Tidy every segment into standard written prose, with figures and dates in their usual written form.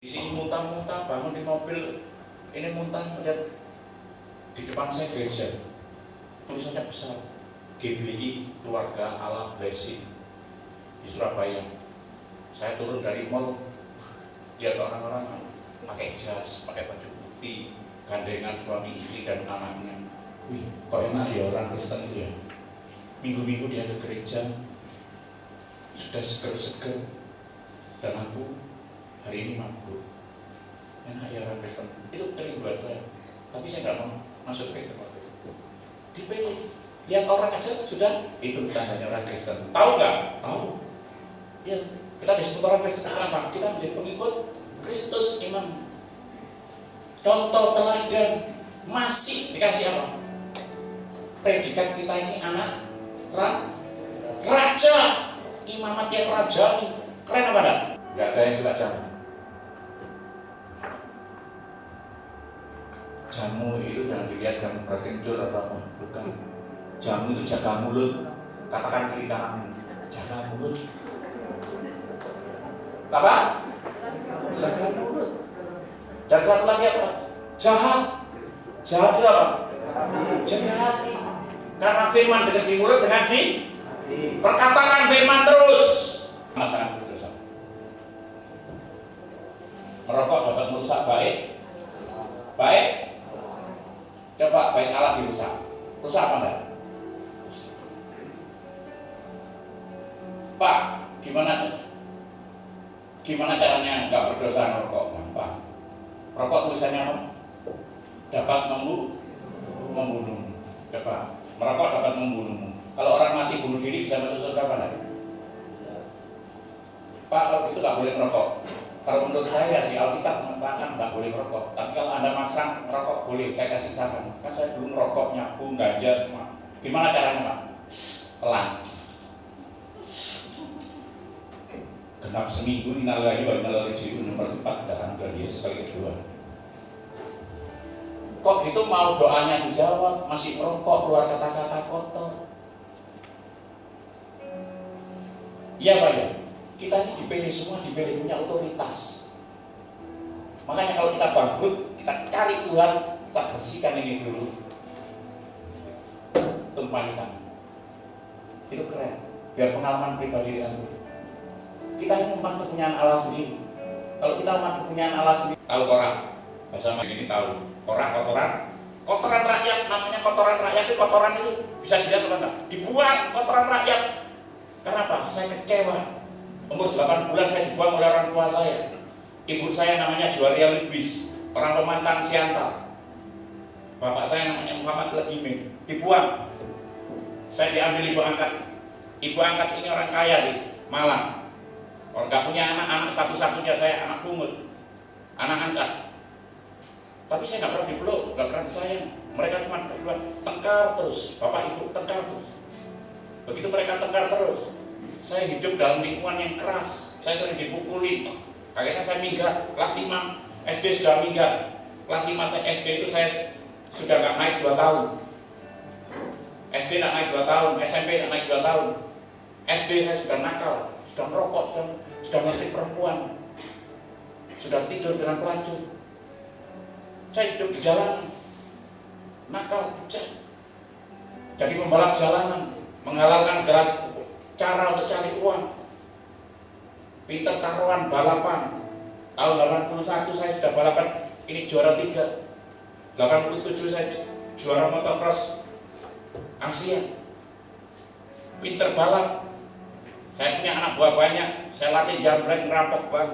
Di sini muntah-muntah, bangun di mobil, ini muntah, lihat di depan saya gereja, tulisannya besar, GBI Keluarga Allah Blessing di Surabaya. Saya turun dari mall, lihat orang-orang pakai jas, pakai baju putih, gandengan suami istri dan anaknya. Wih, kok enak ya orang Kristen itu ya. Minggu-minggu dia ke gereja, sudah seger-seger, dan aku hari ini mabuk. Enak ya orang Kristen. Itu kerinduan saya. Tapi saya nggak mau masuk Kristen waktu itu. Dipilih. Lihat orang aja sudah itu tandanya orang Kristen. Tahu nggak? Tahu. Ya, kita disebut orang Kristen kenapa? Kita menjadi pengikut Kristus imam. Contoh teladan masih dikasih apa? Predikat kita ini anak raja, imamat yang rajani. Keren apa enggak? Enggak ada yang suka jamu. Jamu itu jangan dilihat jamu prasenjol atau apa, bukan. Jamu itu jaga mulut. Katakan kiri kanan, jaga mulut. Apa? Jaga mulut. Dan satu lagi apa? Jahat. Jahat itu apa? Jaga hati. Karena firman dengan di mulut, dengan di perkatakan firman terus. Jangan berdosa. Merokok dapat merusak baik. Coba baik Allah dirusak. Rusak apa enggak? Pak, gimana caranya enggak berdosa merokok? Gampang. Rokok tulisannya apa? Dapat membunuh. Coba, merokok dapat membunuhmu. Kalau orang mati bunuh diri bisa masuk surga apa enggak? Pak, kalau itu enggak boleh merokok. Kalau menurut saya sih Alkitab mengatakan nggak boleh merokok. Tapi kalau Anda maksa merokok boleh, saya kasih saran. Kan saya belum merokok, nyapu, ganja semua. Gimana caranya Pak? Pelan. Genap seminggu innalillahi wa inna ilaihi raji'un mempercepat kedatangan Tuhan Yesus kali kedua. Kok gitu mau doanya dijawab, masih merokok, keluar kata-kata kotor. Iya Pak ya? Kita ini dipilih semua, dipilih punya otoritas. Makanya kalau kita bangkrut, kita cari Tuhan, kita bersihkan ini dulu. Tumpah hitam. Itu keren. Biar pengalaman pribadi dengan Tuhan. Kita ini umat kepunyaan Allah sendiri. Kalau kita umat kepunyaan Allah sendiri, tahu koran. Bahasa ini tahu. Kotoran rakyat, namanya kotoran rakyat itu kotoran itu bisa dilihat apa enggak? Dibuang kotoran rakyat. Karena apa? Saya kecewa. Umur 8 bulan saya dibuang oleh orang tua saya. Ibu saya namanya Juaria Lubis, orang Pemantang Siantar. Bapak saya namanya Muhammad Legimin, dibuang. Saya diambil ibu angkat. Ibu angkat ini orang kaya di Malang. Orang gak punya anak satu-satunya saya anak pungut, anak angkat. Tapi saya gak pernah dipeluk, gak pernah disayang. Mereka cuma berdua tengkar terus, bapak ibu tengkar terus. Begitu mereka tengkar terus, saya hidup dalam lingkungan yang keras. Saya sering dipukuli. Akhirnya saya minggat. Kelas 5 SD sudah minggat. Kelas 5 SD itu saya sudah gak naik 2 tahun. SD gak naik 2 tahun. SMP gak naik 2 tahun. SD saya sudah nakal, sudah merokok, sudah ngerti perempuan, sudah tidur dengan pelacur. Saya hidup di jalanan, nakal, becek. Jadi pembalap jalanan, menghalalkan segala cara untuk cari uang. Pinter taruhan balapan. Tahun 81 saya sudah balapan, ini juara 3. 87 saya juara motocross Asia. Pinter balap. Saya punya anak buah banyak. Saya latih jambreng, ngerampok bank.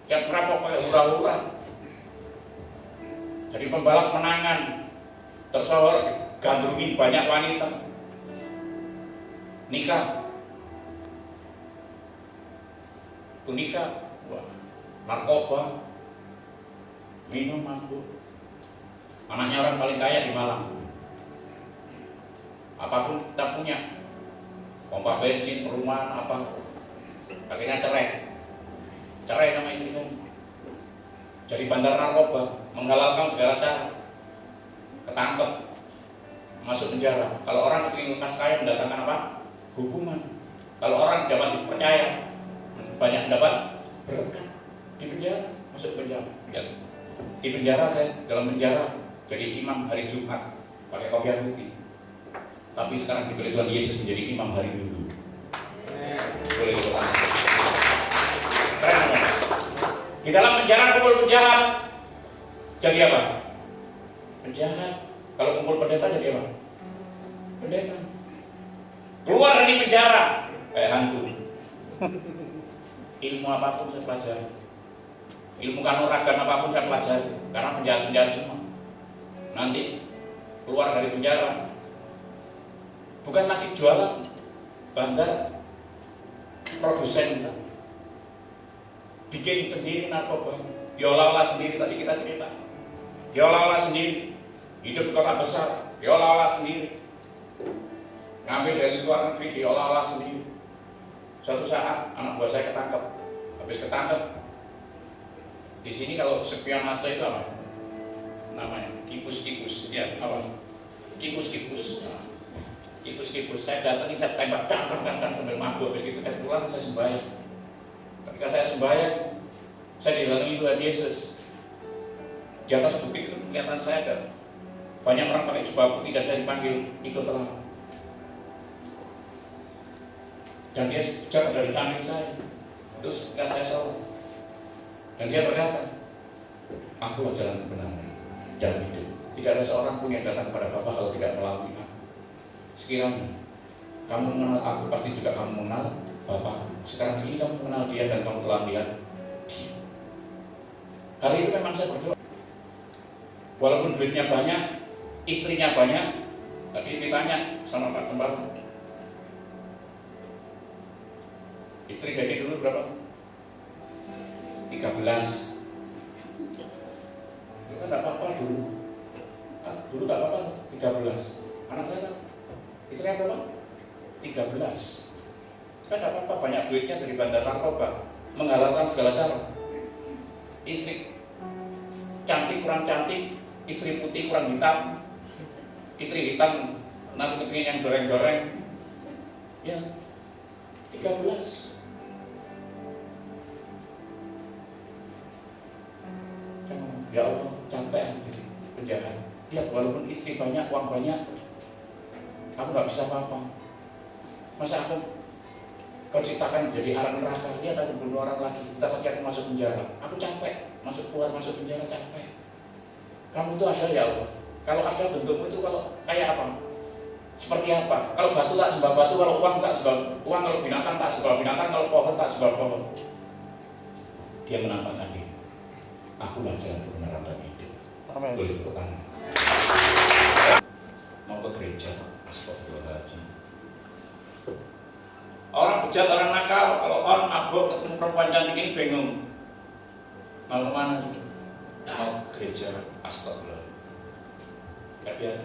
Saya ngerampok pakai hura-hura. Jadi pembalap menangan, tersohor, gandrungin banyak wanita. Nikah, wah, narkoba, minum mabuk. Anaknya orang paling kaya di Malang. Apapun kita punya, pompa bensin, perumahan, apa. Akhirnya cerai sama istri saya. Jadi bandar narkoba, menghalalkan segala cara, ketangkep, masuk penjara. Kalau orang ingin lekas kaya mendatangkan apa? Hukuman. Kalau orang dapat dipercaya, banyak dapat berkat di penjara, masuk penjara. Ya. Di penjara saya, dalam penjara jadi imam hari Jumat pakai kopiah putih. Tapi sekarang dipilih Tuhan Yesus menjadi imam hari Minggu. Boleh diulang. Keren ya? Di dalam penjara kumpul penjahat, jadi apa? Penjahat. Kalau kumpul pendeta jadi apa? Pendeta. Keluar dari penjara kayak hantu. Ilmu apapun saya pelajari, ilmu kanuragan apapun saya pelajari, karena penjahat-penjahat semua. Nanti keluar dari penjara, bukan lagi jualan, bandar, produsen kita, bikin sendiri narkoba, diolah-olah sendiri. Tadi kita cerita, diolah-olah sendiri, hidup di kota besar, diolah-olah sendiri, ngambil dari luar negeri, diolah-olah sendiri. Suatu saat anak buah saya ketangkep, habis ketangkep di sini kalau spionase itu apa namanya? Kipus-kipus, ya apa? Kipus-kipus. Kipus-kipus. Saya datang, saya tembak, kan sambil mabuk. Habis itu saya pulang, saya sembahyang. Ketika saya sembahyang, saya didatangi Tuhan Yesus. Di atas bukit itu kelihatan saya ada banyak orang pakai jubah putih dan saya dipanggil ikutlah. Dan dia jatuh dari samping saya, terus nggak saya salah. Dan dia berkata, akulah jalan kebenaran dan hidup. Tidak ada seorang pun yang datang kepada Bapa kalau tidak melalui aku. Sekiranya kamu mengenal aku, pasti juga kamu mengenal Bapa. Sekarang ini kamu mengenal dia dan kamu telah melihat dia. Hari itu memang saya berdoa. Walaupun duitnya banyak, istrinya banyak, tapi ditanya sama Pak Gembala, istri gaji dulu berapa? 13. Itu kan gak apa-apa dulu. Dulu gak apa-apa, 13. Anak saya kan, istrinya berapa? 13. Kan gak apa-apa, banyak duitnya dari bandar narkoba, menghalalkan segala cara. Istri cantik kurang cantik, istri putih kurang hitam, istri hitam nanti kepingin yang goreng-goreng. Ya, 13. Ya Allah, capek jadi penjahat. Lihat, walaupun istri banyak, uang banyak, aku nggak bisa apa-apa. Masa kau ciptakan jadi anak neraka? Lihat, aku bunuh orang lagi, ntar lagi aku masuk penjara. Aku capek, masuk penjara capek. Kamu itu ada ya Allah. Kalau ada bentukmu itu kalau kayak apa? Seperti apa? Kalau batu tak sebab batu, kalau uang tak sebab uang, kalau binatang tak sebab binatang, kalau pohon tak sebab pohon. Dia menampakkan diri. Akulah jalan kebenaran dan hidup. Amin. Boleh tepuk tangan. Mau ke gereja, astagfirullahaladzim. Orang bejat, orang nakal, kalau orang mabuk ketemu perempuan cantik ini bingung. Mau kemana gitu? Mau gereja, astagfirullah. Gak biar.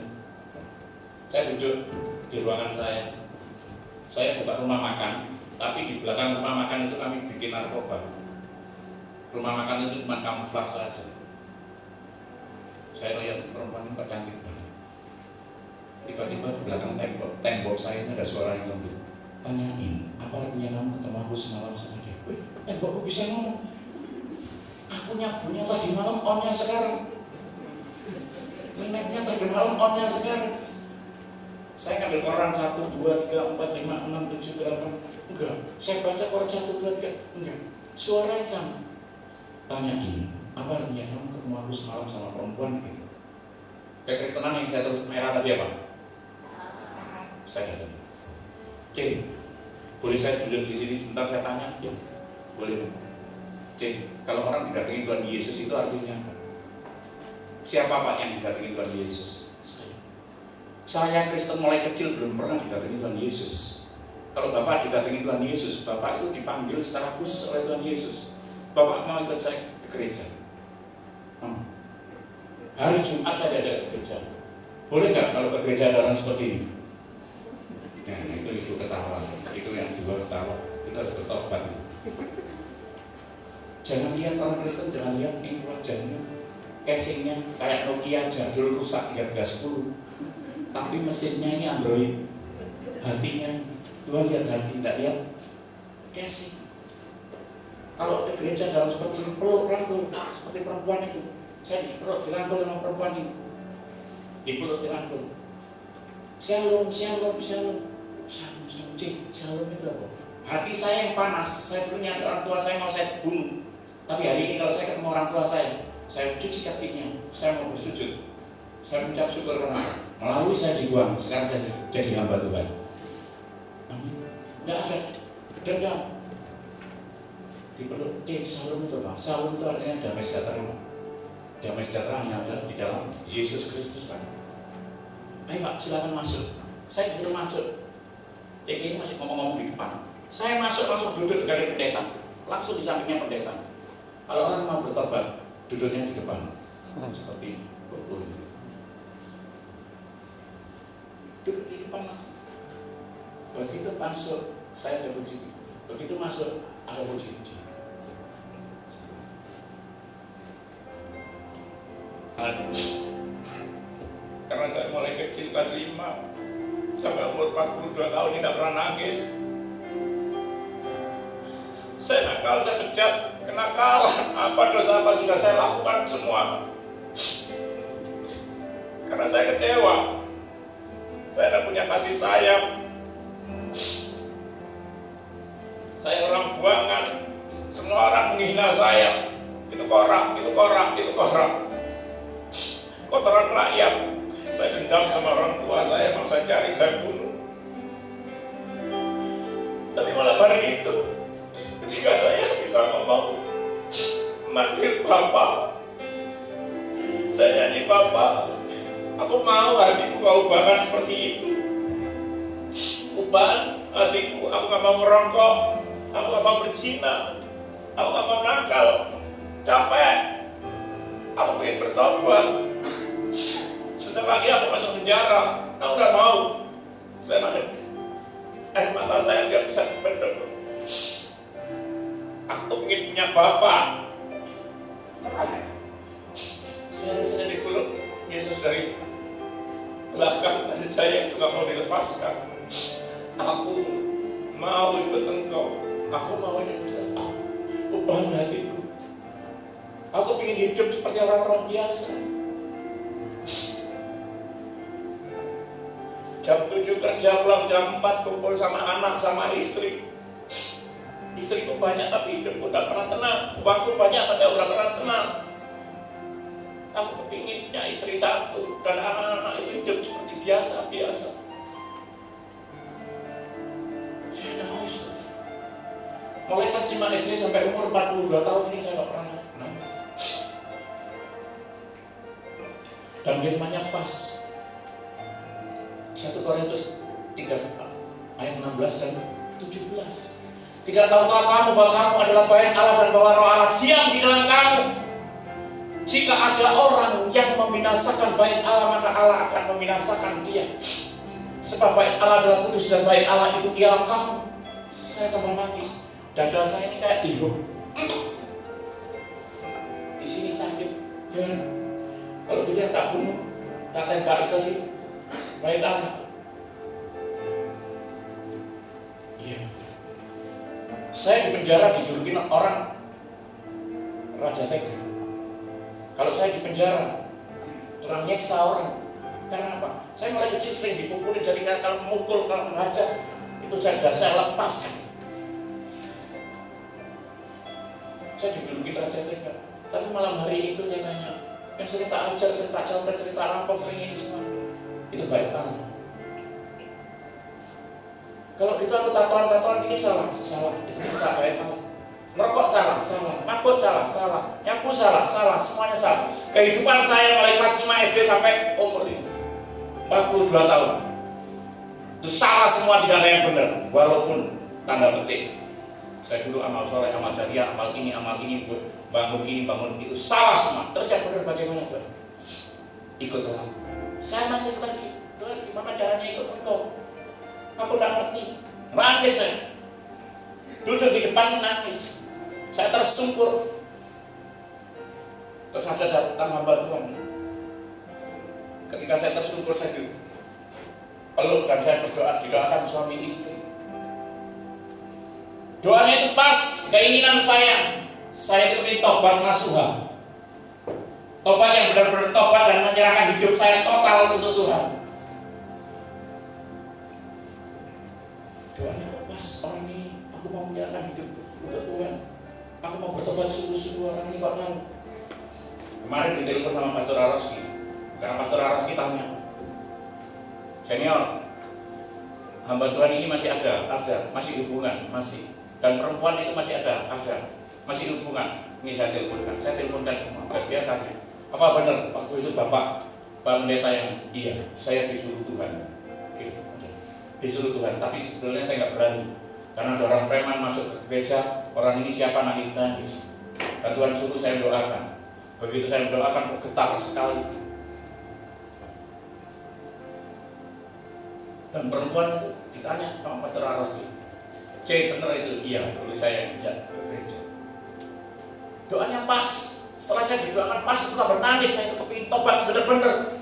Saya duduk di ruangan saya. Saya buka rumah makan, tapi di belakang rumah makan itu kami bikin narkoba. Rumah makan itu cuma kamuflase saja. Saya lihat perempuan itu cantik banget. Tiba-tiba di belakang tembok saya ada suara yang lembut. Tanyain, apa artinya kamu ketemu aku semalam sama dia? Wih, tembokku bisa ngomong. Aku nyabunya tadi malam, onnya sekarang. Minatnya tadi malam, onnya sekarang. Saya ngambil koran 1, 2, 3, 4, 5, 6, 7, 8. Enggak, saya baca koran 1, 2, 3. Enggak, suara yang sama. Tanyain, apa artinya kamu ketemu aku semalam sama perempuan gitu? Kekristenan yang saya terus merah tadi apa? Saya datang. Cing, boleh saya duduk di sini sebentar saya tanya? Ya, boleh. Cing, kalau orang didatangi Tuhan Yesus itu artinya apa? Siapa Pak yang didatangi Tuhan Yesus? Saya Kristen mulai kecil belum pernah didatangi Tuhan Yesus. Kalau Bapak didatangi Tuhan Yesus, Bapak itu dipanggil secara khusus oleh Tuhan Yesus. Bapak mau ikut saya ke gereja. Hari Jumat saya ada ke gereja. Boleh nggak kalau ke gereja ada orang seperti ini? Nah, itu ketawa. Itu yang dua ketawa. Kita harus bertobat. Jangan lihat orang Kristen, jangan lihat ini wajahnya, casingnya kayak Nokia jadul rusak 310. Tapi mesinnya ini Android. Hatinya, Tuhan lihat hati, tidak lihat casing. Kalau ke gereja dalam seperti ini, peluk rangkul, seperti perempuan itu. Saya dipeluk dirangkul sama perempuan itu. Dipeluk dirangkul. Shalom, shalom, shalom. Shalom, shalom. Shalom itu apa? Hati saya yang panas. Saya punya orang tua saya mau saya bunuh. Tapi hari ini kalau saya ketemu orang tua saya cuci kakinya. Saya mau bersujud. Saya mengucap syukur karena melalui saya dibuang. Sekarang saya jadi hamba Tuhan. Amin. Tidak ada dendam. Dipeluk. Shalom itu apa? Shalom itu artinya damai sejahtera. Damai sejahtera hanya ada di dalam Yesus Kristus, Pak. Ayo Pak, silakan masuk. Saya disuruh masuk. Cek ini masih ngomong-ngomong di depan. Saya masuk langsung duduk dengan pendeta. Langsung di sampingnya pendeta. Kalau orang mau bertobat, duduknya di depan. Seperti ini. Duduk di depan lah. Begitu masuk, saya ada puji. Begitu masuk, ada puji-puji. Karena saya mulai kecil kelas 5 sampai umur 42 tahun tidak pernah nangis. Saya nakal, saya bejat, kenakalan, apa dosa apa sudah saya lakukan semua. Karena saya kecewa, saya tidak punya kasih sayang. Saya orang buangan, semua orang menghina saya. Itu korak, itu korak, itu korak. Kotoran rakyat. Saya dendam sama orang tua saya, mau saya cari, saya bunuh. Tapi malam hari itu, ketika saya bisa ngomong, manggil Bapak, saya nyanyi Bapak, aku mau hatiku kau ubahkan seperti itu. Ubah hatiku, aku gak mau merokok, aku gak mau berzina, aku gak mau nakal, capek, aku ingin bertobat. Sebentar lagi aku masuk penjara, aku udah mau. Saya air mata saya nggak bisa dipendam. Aku ingin punya Bapak. Saya dipeluk Yesus dari belakang, dan saya juga mau dilepaskan. Aku mau ikut Engkau. Aku mau ikut Engkau. Ubah hatiku. Aku ingin hidup seperti orang-orang biasa. Jam 7 kerja, pulang jam 4 kumpul sama anak, sama istri. Istriku banyak tapi hidupku tidak pernah tenang. Uangku banyak tapi aku tidak pernah tenang. Aku kepinginnya istri satu dan anak-anak itu hidup seperti biasa-biasa. Saya nangis terus. Mulai kelas 5 SD sampai umur 42 tahun ini saya tidak pernah nangis. Dan firman-Nya pas. 1 Korintus 3 ayat 16 dan 17. Tidak tahukah kamu bahwa kamu adalah bait Allah dan bahwa Roh Allah diam di dalam kamu? Jika ada orang yang membinasakan bait Allah, maka Allah akan membinasakan dia. Sebab bait Allah adalah kudus dan bait Allah itu ialah kamu. Saya tambah nangis. Dada saya ini kayak tiup. Di sini sakit. Dan kalau kita tak bunuh, tak tembak itu tadi. Bait Allah. Iya. Saya di penjara dijulukin orang Raja Tega. Kalau saya di penjara, tukang nyeksa orang. Karena apa? Saya mulai kecil sering dipukulin, jadi kalau memukul, kalau menghajar, itu saya lepaskan. Saya dijulukin Raja Tega. Tapi malam hari itu saya tanya, yang sering tak ajar, sering tak copet, sering tak rampok, sering ini semua. Itu baik Allah. Kalau gitu aku tatoan ini salah. Itu bisa baik Allah. Merokok salah. Mabuk salah. Nyapu salah. Semuanya salah. Kehidupan saya mulai kelas 5 SD sampai umur ini 42 tahun. Itu salah semua, tidak ada yang benar. Walaupun tanda petik. Saya dulu amal soleh, amal jariah, amal ini, bangun itu salah semua. Terus yang benar bagaimana, Tuhan? Ikutlah. Saya nangis lagi. Tuhan, gimana caranya ikut Engkau? Aku tidak ngerti. Nangis saya. Duduk di depan nangis. Saya tersungkur. Terus ada datang hamba Tuhan. Ketika saya tersungkur, saya peluk dan saya berdoa, didoakan suami istri. Doanya itu pas keinginan saya. Saya itu ingin tobat nasuha. Tobat yang benar-benar tobat dan menyerahkan hidup saya total untuk Tuhan. Doanya kok pas orang ini, aku mau menyerahkan hidup untuk Tuhan. Aku mau bertobat sungguh-sungguh, orang ini kok tahu. Kemarin ditelepon sama Pastor Aroski. Karena Pastor Aroski tanya, senior, hamba Tuhan ini masih ada, masih hubungan, masih. Dan perempuan itu masih ada, masih hubungan. Ini saya teleponkan semua. Dia tanya, apa benar waktu itu Pak Pendeta yang iya, saya disuruh Tuhan. Disuruh Tuhan, tapi sebetulnya saya nggak berani. Karena ada orang preman masuk ke gereja, orang ini siapa nangis-nangis. Dan Tuhan suruh saya doakan. Begitu saya mendoakan, getar sekali. Dan perempuan itu ditanya sama Pastor Aroski, benar itu? Iya, dulu saya ajak ke gereja. Doanya pas. Setelah saya didoakan pas, itu tambah nangis. Saya kepingin tobat bener-bener.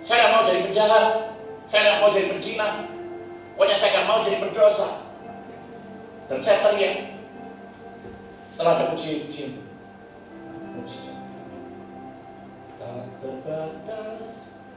Saya nggak mau jadi penjahat. Saya nggak mau jadi penzina. Pokoknya saya nggak mau jadi pendosa. Dan saya teriak. Setelah ada pujian, tak terbatas